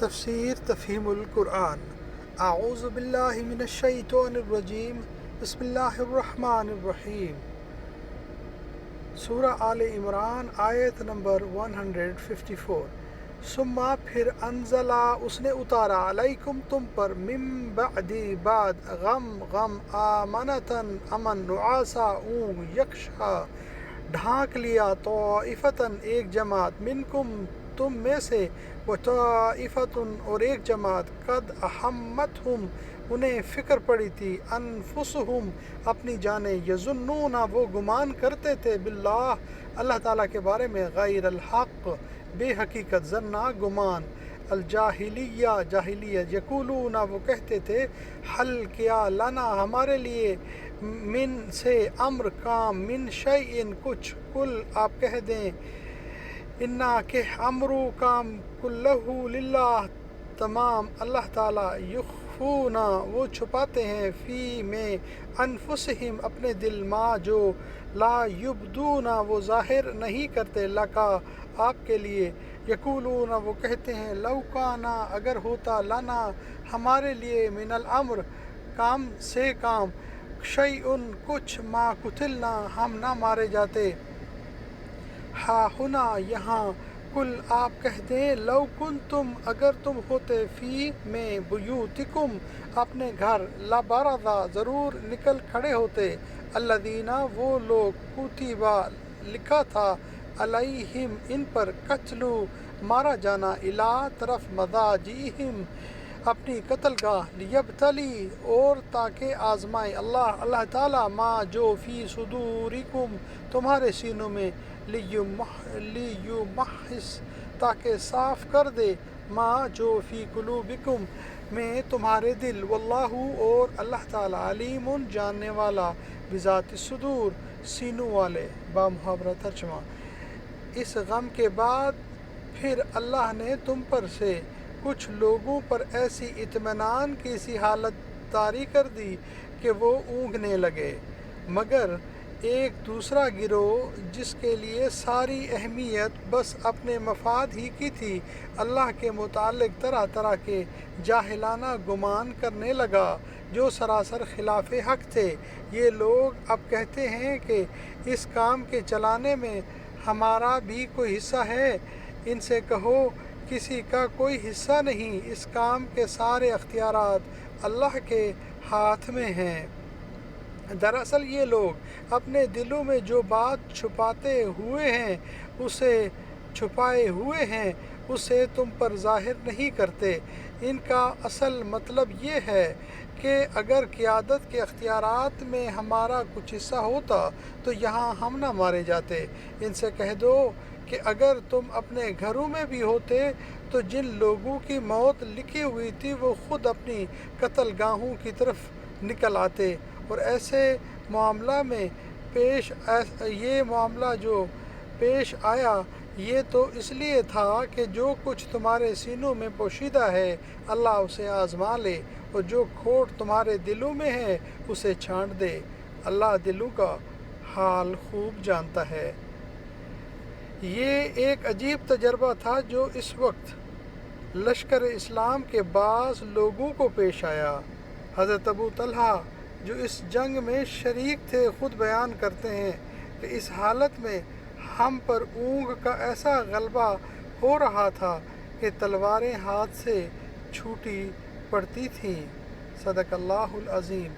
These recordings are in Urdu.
تفسیر تفہیم القرآن۔ اعوذ باللہ من الشیطان الرجیم، بسم اللہ الرحمن الرحیم۔ سورہ آل عمران آیت نمبر 154۔ ثم پھر انزلہ اس نے اتارا علیکم تم پر من بعد بعد غم آمنتن امن نعاسا اونگ یکشا ڈھانک لیا طائفتن ایک جماعت منکم تم میں سے وطائفتن اور ایک جماعت قد احمتہم انہیں فکر پڑی تھی انفسہم اپنی جانیں یظنون وہ گمان کرتے تھے باللہ اللہ تعالیٰ کے بارے میں غیر الحق بے حقیقت ظنہ گمان الجاہلیہ جاہلیت یقولون وہ کہتے تھے حل کیا لنا ہمارے لیے من سے امر کام من شیئن کچھ کل آپ کہہ دیں انا کہ امرو کام کلہ للہ تمام اللہ تعالیٰ یخفونا وہ چھپاتے ہیں فی میں انفسہم اپنے دل ما جو لا یبدونا وہ ظاہر نہیں کرتے لکا آپ کے لیے یقولون وہ کہتے ہیں لو کانا اگر ہوتا لنا ہمارے لیے من الامر کام سے کام شیئن کچھ ما قتلنا ہم نہ مارے جاتے ہا ہنا یہاں کل آپ کہہ دیں لو کنتم اگر تم ہوتے فی میں بیوتکم اپنے گھر لبرزا ضرور نکل کھڑے ہوتے الذین وہ لوگ کتبا لکھا تھا علیہم ان پر قتلو مارا جانا الی طرف مضاجعہم اپنی قتل گاہ لیبتلی اور تاکہ آزمائے اللہ تعالیٰ ما جو فی صدورکم تمہارے سینوں میں لیمحص تاکہ صاف کر دے ما جو فی قلوبکم میں تمہارے دل واللہ اور اللہ تعالیٰ علیم جاننے والا بذات الصدور سینوں والے بامحاورہ ترجمہ۔ اس غم کے بعد پھر اللہ نے تم پر سے کچھ لوگوں پر ایسی اطمینان کی سی حالت طاری کر دی کہ وہ اونگنے لگے، مگر ایک دوسرا گروہ جس کے لیے ساری اہمیت بس اپنے مفاد ہی کی تھی اللہ کے متعلق طرح طرح کے جاہلانہ گمان کرنے لگا جو سراسر خلاف حق تھے۔ یہ لوگ اب کہتے ہیں کہ اس کام کے چلانے میں ہمارا بھی کوئی حصہ ہے، ان سے کہو کسی کا کوئی حصہ نہیں، اس کام کے سارے اختیارات اللہ کے ہاتھ میں ہیں۔ دراصل یہ لوگ اپنے دلوں میں جو بات چھپائے ہوئے ہیں اسے تم پر ظاہر نہیں کرتے۔ ان کا اصل مطلب یہ ہے کہ اگر قیادت کے اختیارات میں ہمارا کچھ حصہ ہوتا تو یہاں ہم نہ مارے جاتے۔ ان سے کہہ دو کہ اگر تم اپنے گھروں میں بھی ہوتے تو جن لوگوں کی موت لکھی ہوئی تھی وہ خود اپنی قتل گاہوں کی طرف نکل آتے، اور ایسے معاملہ میں یہ معاملہ جو پیش آیا یہ تو اس لیے تھا کہ جو کچھ تمہارے سینوں میں پوشیدہ ہے اللہ اسے آزما لے، اور جو کھوٹ تمہارے دلوں میں ہے اسے چھانٹ دے، اللہ دلوں کا حال خوب جانتا ہے۔ یہ ایک عجیب تجربہ تھا جو اس وقت لشکر اسلام کے بعض لوگوں کو پیش آیا۔ حضرت ابو طلحہ جو اس جنگ میں شریک تھے خود بیان کرتے ہیں کہ اس حالت میں ہم پر اونگ کا ایسا غلبہ ہو رہا تھا کہ تلواریں ہاتھ سے چھوٹی پڑتی تھیں۔ صدق اللہ العظیم۔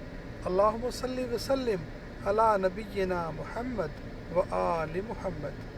اللہم صلی وسلم علی نبینا محمد و آل محمد۔